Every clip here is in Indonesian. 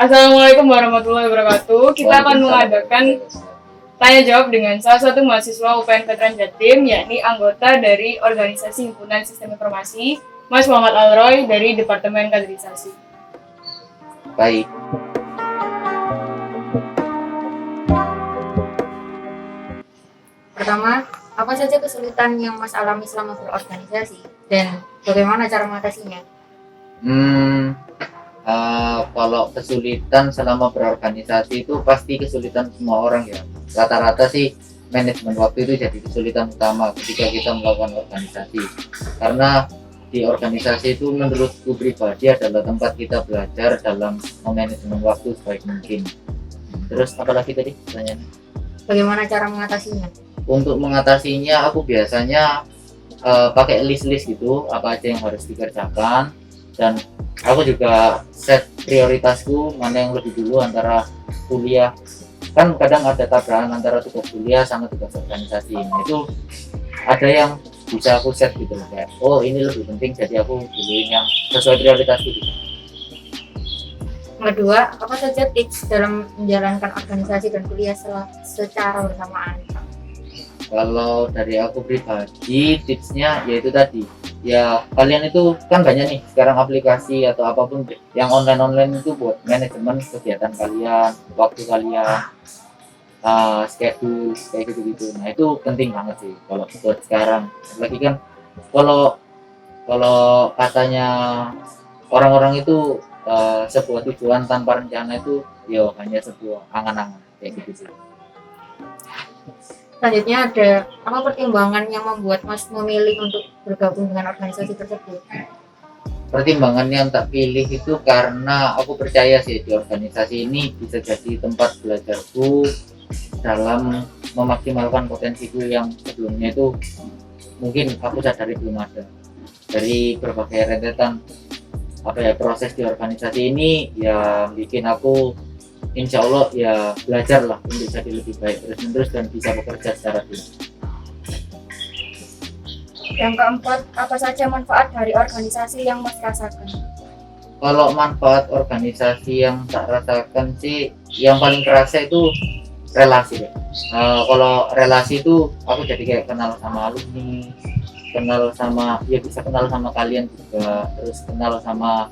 Assalamualaikum warahmatullahi wabarakatuh. Kita akan mengadakan tanya jawab dengan salah satu mahasiswa UPN Veteran Jatim, yakni anggota dari Organisasi Himpunan Sistem Informasi, Mas Muhammad Alroy dari Departemen Kaderisasi. Baik. Pertama, apa saja kesulitan yang Mas alami selama berorganisasi dan bagaimana cara mengatasinya? Kalau kesulitan selama berorganisasi itu pasti kesulitan semua orang ya. Rata-rata sih manajemen waktu itu jadi kesulitan utama ketika kita melakukan organisasi. Karena di organisasi itu menurutku pribadi adalah tempat kita belajar dalam manajemen waktu sebaik mungkin. Terus apalagi tadi pertanyaannya? Bagaimana cara mengatasinya? Untuk mengatasinya aku biasanya pakai list-list gitu apa aja yang harus dikerjakan, dan aku juga set prioritasku mana yang lebih dulu antara kuliah. Kan kadang ada tabrakan antara tugas kuliah sama tugas organisasi. Nah, itu ada yang bisa aku set gitu loh, kayak oh ini lebih penting jadi aku duluin yang sesuai prioritasku gitu. Kedua, apa saja tips dalam menjalankan organisasi dan kuliah secara bersamaan? Kalau dari aku pribadi tipsnya yaitu tadi ya, kalian itu kan banyak nih sekarang aplikasi atau apapun yang online itu buat manajemen kegiatan kalian, waktu kalian, schedule kayak gitu-gitu. Nah itu penting banget sih kalau buat sekarang. Lagi kan kalau kalau katanya orang-orang itu sebuah tujuan tanpa rencana itu ya hanya sebuah angan-angan kayak gitu sih. Selanjutnya ada apa pertimbangan yang membuat Mas memilih untuk bergabung dengan organisasi tersebut? Pertimbangan yang tak pilih itu karena aku percaya sih di organisasi ini bisa jadi tempat belajarku dalam memaksimalkan potensiku yang sebelumnya itu mungkin aku sadari belum ada. Dari berbagai rentetan proses di organisasi ini ya bikin aku insya Allah ya belajar lah untuk jadi lebih baik terus-menerus dan bisa bekerja secara tim. Yang keempat, apa saja manfaat dari organisasi yang Mas rasakan? Kalau manfaat organisasi yang tak rasakan sih yang paling kerasa itu relasi ya. Kalau relasi itu aku jadi kayak kenal sama alumni, kenal sama ya bisa kenal sama kalian juga, terus kenal sama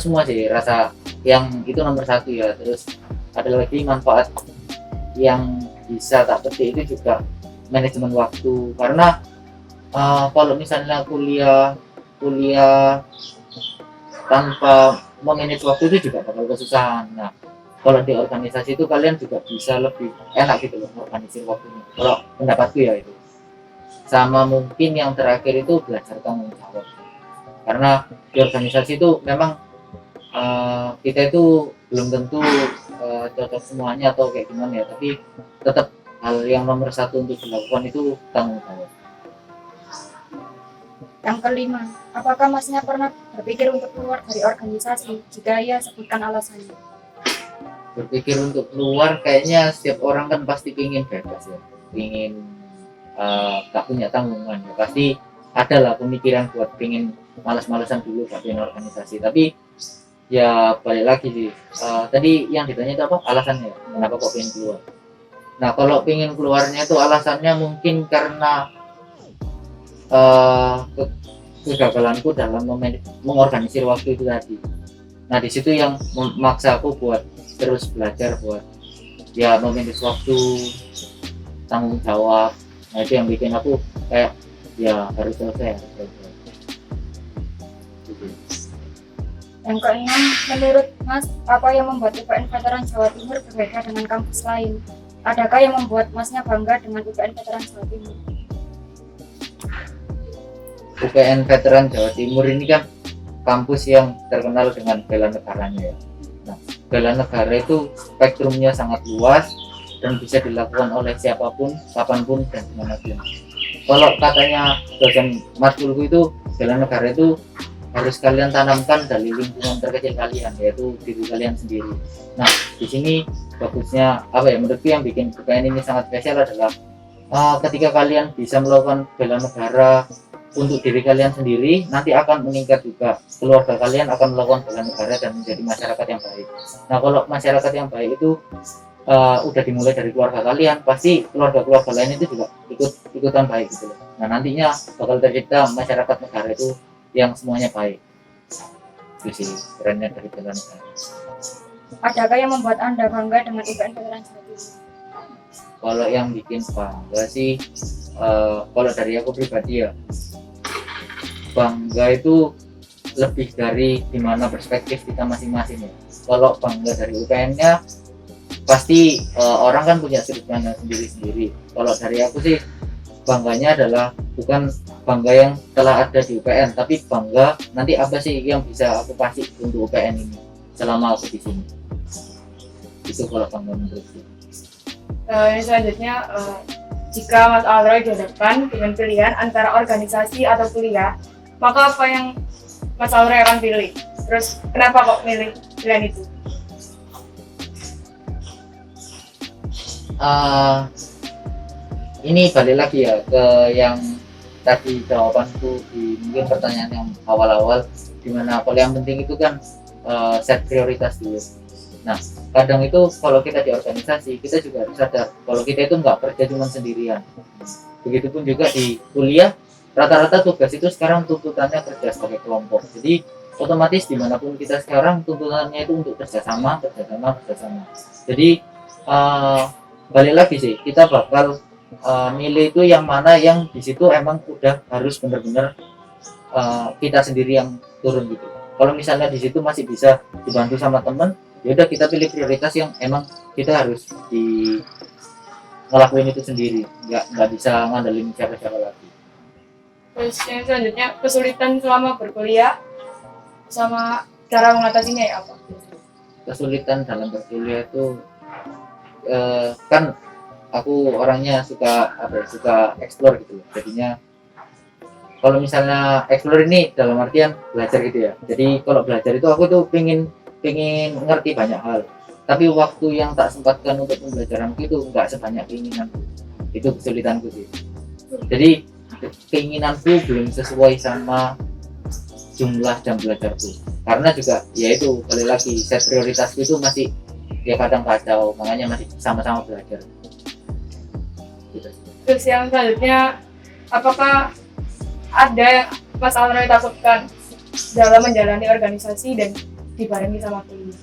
semua sih, rasa yang itu nomor satu ya. Terus ada lagi manfaat yang bisa tak petik itu juga manajemen waktu, karena kalau misalnya kuliah tanpa memanage waktu itu juga bakal kesusahan. Nah kalau di organisasi itu kalian juga bisa lebih enak gitu loh organisir waktunya, kalau pendapatku ya itu. Sama mungkin yang terakhir itu belajar tanggung jawab, karena di organisasi itu memang kita itu belum tentu cocok semuanya atau kayak gimana ya, tapi tetap hal yang nomor satu untuk dilakukan itu tanggung jawab. Yang kelima, apakah Masnya pernah berpikir untuk keluar dari organisasi? Jika ya, sebutkan alasannya. Berpikir untuk keluar, kayaknya setiap orang kan pasti ingin bebas ya, ingin gak punya tanggungan ya, pasti ada lah pemikiran buat pengen malas-malasan dulu gak punya organisasi. Tapi ya balik lagi sih, tadi yang ditanya itu apa alasannya, kenapa kok pengen keluar. Nah kalau pengen keluarnya itu alasannya mungkin karena kegagalanku dalam mengorganisir waktu itu tadi. Nah di situ yang memaksa aku buat terus belajar buat ya memanage waktu, tanggung jawab. Nah itu yang bikin aku kayak ya harus selesai. Yang keenam, menurut Mas, apa yang membuat UPN Veteran Jawa Timur berbeda dengan kampus lain? Adakah yang membuat Masnya bangga dengan UPN Veteran Jawa Timur? UPN Veteran Jawa Timur ini kan kampus yang terkenal dengan bela negaranya ya. Nah, bela negara itu spektrumnya sangat luas dan bisa dilakukan oleh siapapun, kapanpun, dan dimanapun. Kalau katanya dosen matkulku itu bela negara itu harus kalian tanamkan dari lingkungan terkecil kalian, yaitu diri kalian sendiri. Nah, di sini bagusnya menurutku yang bikin UPN ini sangat spesial adalah ketika kalian bisa melakukan bela negara untuk diri kalian sendiri, nanti akan meningkat juga. Keluarga kalian akan melakukan bela negara dan menjadi masyarakat yang baik. Nah, kalau masyarakat yang baik itu udah dimulai dari keluarga kalian, pasti keluarga-keluarga lain itu juga ikutan baik gitu loh. Nah, nantinya bakal tercipta masyarakat negara itu yang semuanya baik. Itu sih kerennya dari bela negara. Adakah yang membuat Anda bangga dengan UPN Veteran Jawa Timur? Kalau yang bikin bangga sih, kalau dari aku pribadi ya, bangga itu lebih dari gimana perspektif kita masing-masing ya. Kalau bangga dari UPN-nya, pasti orang kan punya sudut pandang sendiri-sendiri. Kalau dari aku sih, bangganya adalah bukan bangga yang telah ada di UPN, tapi bangga nanti apa sih yang bisa aku kasih untuk UPN ini selama aku di sini. Itu kalau bangga menurutku. Selanjutnya, jika Mas Alroy dihadapkan dengan pilihan antara organisasi atau kuliah, maka apa yang Mas Alroy akan pilih? Terus kenapa kok milih pilihan itu? Ini balik lagi ya ke yang tadi jawabanku di mungkin pertanyaan yang awal-awal, dimana kalau yang penting itu kan set prioritas dulu. Nah, kadang itu kalau kita di organisasi, kita juga harus sadar kalau kita itu nggak kerja cuma sendirian. Begitupun juga di kuliah, rata-rata tugas itu sekarang tuntutannya kerja sebagai kelompok. Jadi otomatis dimanapun kita sekarang tuntutannya itu untuk kerjasama. Jadi balik lagi sih, kita bakal milih itu yang mana yang di situ emang udah harus benar-benar kita sendiri yang turun gitu. Kalau misalnya di situ masih bisa dibantu sama temen, ya udah kita pilih prioritas yang emang kita harus ngelakuin itu sendiri, nggak bisa ngandelin siapa-siapa lagi. Terus yang selanjutnya, kesulitan selama berkuliah sama cara mengatasinya ya apa? Kesulitan dalam berkuliah itu kan aku orangnya suka explore gitu, jadinya kalau misalnya explore ini dalam artian belajar gitu ya. Jadi kalau belajar itu aku tuh pengen ngerti banyak hal, tapi waktu yang tak sempatkan untuk pembelajaranku itu nggak sebanyak keinginanku. Itu kesulitanku sih. Jadi keinginanku belum sesuai sama jumlah jam belajarku, karena juga ya itu balik lagi set prioritasku itu masih ya kadang kacau, makanya masih sama-sama belajar gitu. Terus yang selanjutnya, apakah ada yang Mas Alroy takutkan dalam menjalani organisasi dan dibarengi sama kuliah?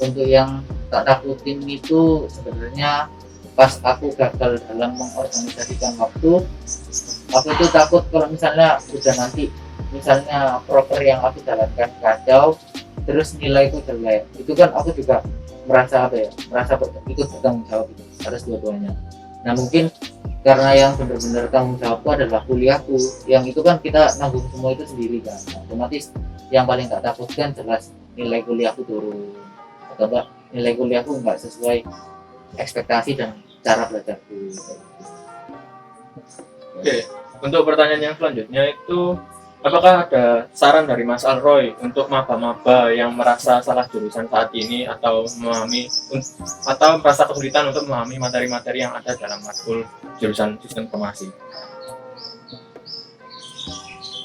Untuk yang tak takutin itu sebenarnya pas aku gagal dalam mengorganisasikan waktu, aku itu takut kalau misalnya udah nanti misalnya proker yang aku jalankan kacau, terus nilaiku jelek, itu kan aku juga merasa ikut bertanggung jawab itu atas dua-duanya. Nah mungkin karena yang benar-benar tanggung jawabku adalah kuliahku, yang itu kan kita nanggung semua itu sendiri kan, otomatis yang paling tak takutkan jelas nilai kuliahku turun atau enggak nilai kuliahku enggak sesuai ekspektasi dan cara belajarku. Oke, untuk pertanyaan yang selanjutnya itu, apakah ada saran dari Mas Alroy untuk maba-maba yang merasa salah jurusan saat ini atau merasa kesulitan untuk memahami materi-materi yang ada dalam matkul jurusan sistem informasi?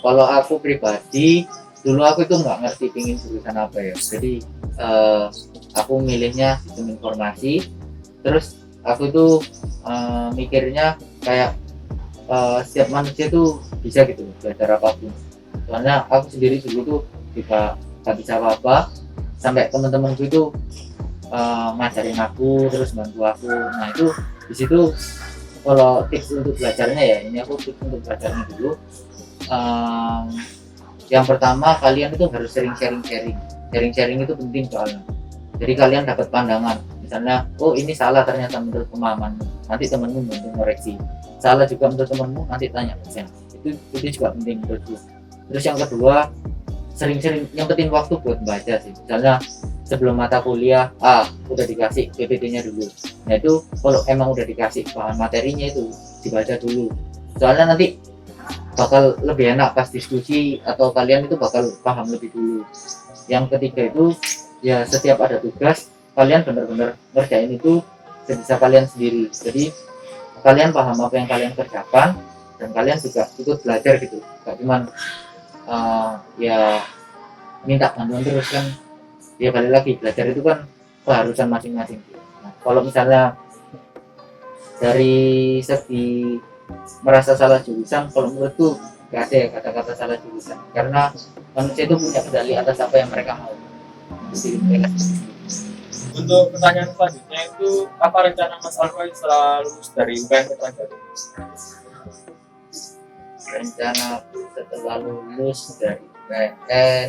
Kalau aku pribadi, dulu aku itu nggak ngerti pingin jurusan apa ya, jadi aku milihnya sistem informasi. Terus aku itu mikirnya kayak setiap manusia itu bisa gitu belajar apapun. Soalnya aku sendiri dulu tuh juga gak bisa apa-apa, sampai teman-temanku itu ngajarin aku, terus bantu aku. Nah itu di situ kalau tips untuk belajarnya ya, ini aku tips untuk belajarnya dulu. Yang pertama, kalian itu harus sering sharing itu penting soalnya. Jadi kalian dapat pandangan, misalnya oh ini salah ternyata menurut pemahamanmu, nanti temanmu bantu koreksi. Salah juga menurut temanmu, nanti tanya dosen. Itu juga penting menurutku. Terus yang kedua, sering-sering nyempetin waktu buat baca sih. Misalnya sebelum mata kuliah udah dikasih PPT-nya dulu. Nah itu kalau emang udah dikasih bahan materinya itu dibaca dulu, soalnya nanti bakal lebih enak pas diskusi atau kalian itu bakal paham lebih dulu. Yang ketiga itu ya, setiap ada tugas kalian benar-benar ngerjain itu sebisa kalian sendiri. Jadi kalian paham apa yang kalian kerjakan, dan kalian juga ikut belajar gitu, gak cuman ya minta bantuan terus kan. Ya balik lagi, belajar itu kan keharusan masing-masing. Nah, kalau misalnya dari segi merasa salah jurusan, kalau menurutku gak ada ya kata-kata salah jurusan, karena manusia itu punya kendali atas apa yang mereka mau. Jadi mereka Untuk pertanyaan selanjutnya itu, apa rencana Mas Alroy setelah lulus dari UPN Veteran Jatim? rencana setelah lulus dari UPN,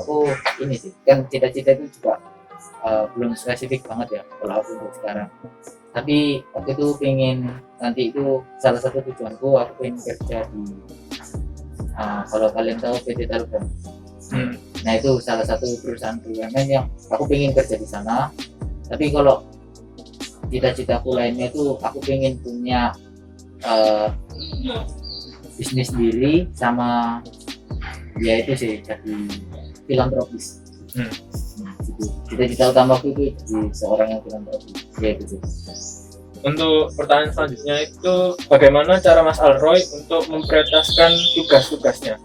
aku ini sih kan cita-cita itu juga belum spesifik banget ya kalau aku untuk sekarang, tapi aku itu pengen nanti itu salah satu tujuanku, aku pengen kerja di kalau kalian tahu PT Telkom. Nah itu salah satu perusahaan BUMN yang aku pengen kerja di sana. Tapi kalau cita-citaku lainnya itu aku pengen punya bisnis sendiri, sama ya itu sih jadi filantropis. Gitu. Cita-cita utamaku itu jadi seorang yang filantropis, ya itu sih. Untuk pertanyaan selanjutnya itu, bagaimana cara Mas Alroy untuk memprioritaskan tugas-tugasnya?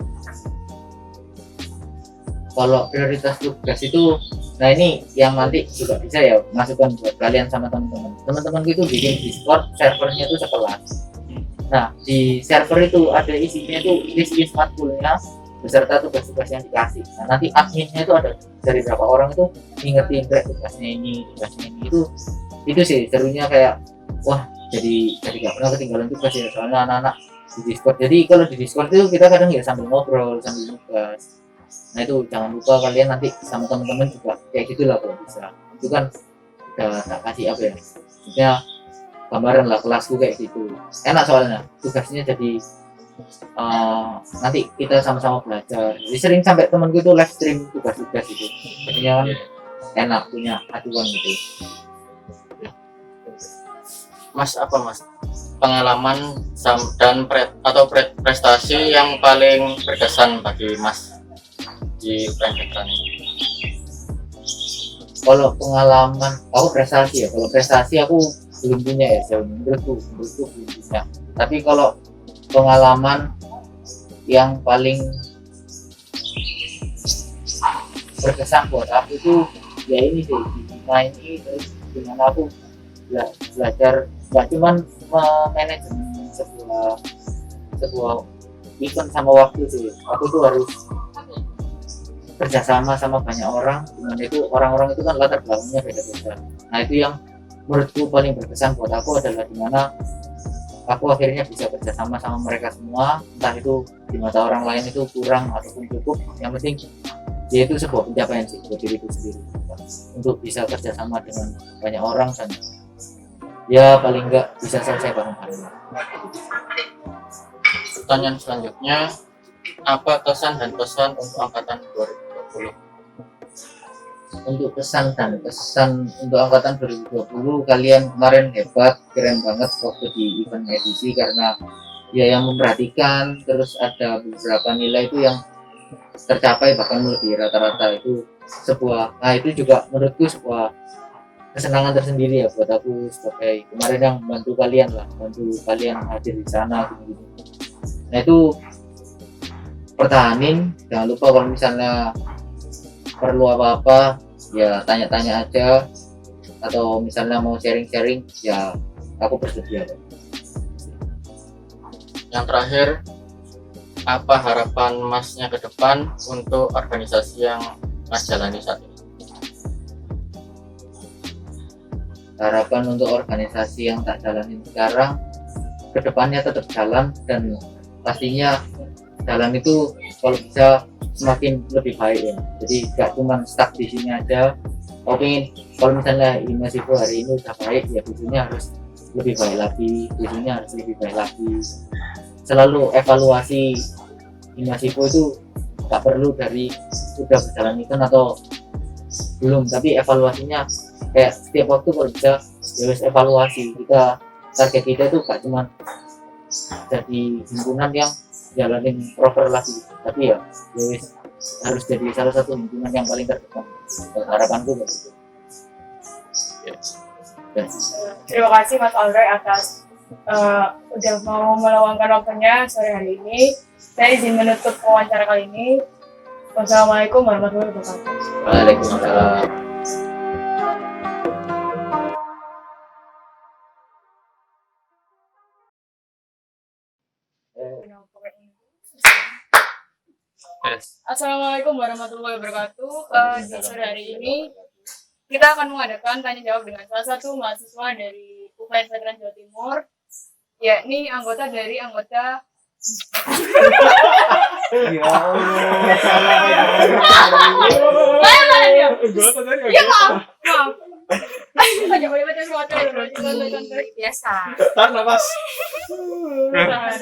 Kalau prioritas tugas itu, nah ini yang nanti juga bisa ya masukan buat kalian sama teman-teman. Teman-temanku itu bikin Discord, servernya itu sekelas. Nah di server itu ada isinya itu list matkulnya beserta tugas-tugas yang dikasih. Nah nanti adminnya itu ada dari berapa orang itu ngingetin kayak tugasnya ini itu sih serunya, kayak wah jadi gak pernah ketinggalan tugas ya, soalnya anak-anak di Discord. Jadi kalau di Discord itu kita kadang ya sambil ngobrol sambil nugas. Nah itu jangan lupa kalian nanti sama teman-teman juga kayak gitulah kalau bisa. Itu kan udah tak kasih apa ya, maksudnya gambaran lah kelasku kayak gitu. Enak soalnya tugasnya, jadi nanti kita sama-sama belajar. Jadi sering sampai temanku itu live stream tugas-tugas itu. Jadinya kan enak punya acuan gitu. Mas, apa Mas pengalaman prestasi yang paling berkesan bagi Mas di UPN Veteran ini? Kalau pengalaman, aku prestasi ya. Kalau prestasi aku belum punya ya, jauh menurutku belum punya. Tapi kalau pengalaman yang paling berkesan buat aku itu ya ini sih, di main ini terus gimana aku belajar nggak cuman manajemen sebuah event sama waktu sih. Aku tuh harus kerjasama sama banyak orang, dimana itu orang-orang itu kan latar belakangnya beda-beda. Nah itu yang menurutku paling berkesan buat aku adalah dimana aku akhirnya bisa kerjasama sama mereka semua, entah itu di mata orang lain itu kurang ataupun cukup, yang penting dia itu sebuah pencapaian sih buat diriku sendiri, untuk bisa kerjasama dengan banyak orang dan ya paling enggak bisa selesai bareng-bareng. Pertanyaan selanjutnya, apa kesan dan pesan untuk angkatan 2020? Untuk pesan dan pesan untuk angkatan 2020, kalian kemarin hebat, keren banget waktu di event edisi, karena ya yang memperhatikan, terus ada beberapa nilai itu yang tercapai bahkan lebih rata-rata, itu sebuah, nah itu juga menurutku sebuah kesenangan tersendiri ya buat aku sebagai kemarin yang bantu kalian hadir di sana gitu. Nah itu pertahanin, jangan lupa kalau misalnya perlu apa-apa ya tanya-tanya aja, atau misalnya mau sharing-sharing ya aku bersedia. Yang terakhir, apa harapan Masnya ke depan untuk organisasi yang Mas jalani saat ini? Harapan untuk organisasi yang tak jalanin sekarang, kedepannya tetap jalan, dan pastinya jalan itu kalau bisa semakin lebih baik ya. Jadi gak cuma stuck di sini aja. Kalau misalnya Himasipo hari ini udah baik ya, besoknya harus lebih baik lagi, besoknya harus lebih baik lagi. Selalu evaluasi Himasipo itu gak perlu dari udah berjalan itu atau belum, tapi evaluasinya kayak setiap waktu kalau bisa ya evaluasi. Target kita itu gak cuma jadi himpunan yang jalanin proper lagi, tapi ya harus jadi salah satu himpunan yang paling terdepan. Harapanku begitu. Terima kasih Mas Alroy atas udah mau meluangkan waktunya sore hari ini. Saya izin menutup wawancara kali ini. Wassalamualaikum warahmatullahi wabarakatuh. Waalaikumsalam. Assalamualaikum warahmatullahi wabarakatuh. Di sore hari ini kita akan mengadakan tanya jawab dengan salah satu mahasiswa dari UPN Veteran Jawa Timur, yakni anggota. Mana dia? Iya maaf. Banyak banget yang biasa. Tahan nafas. Nah,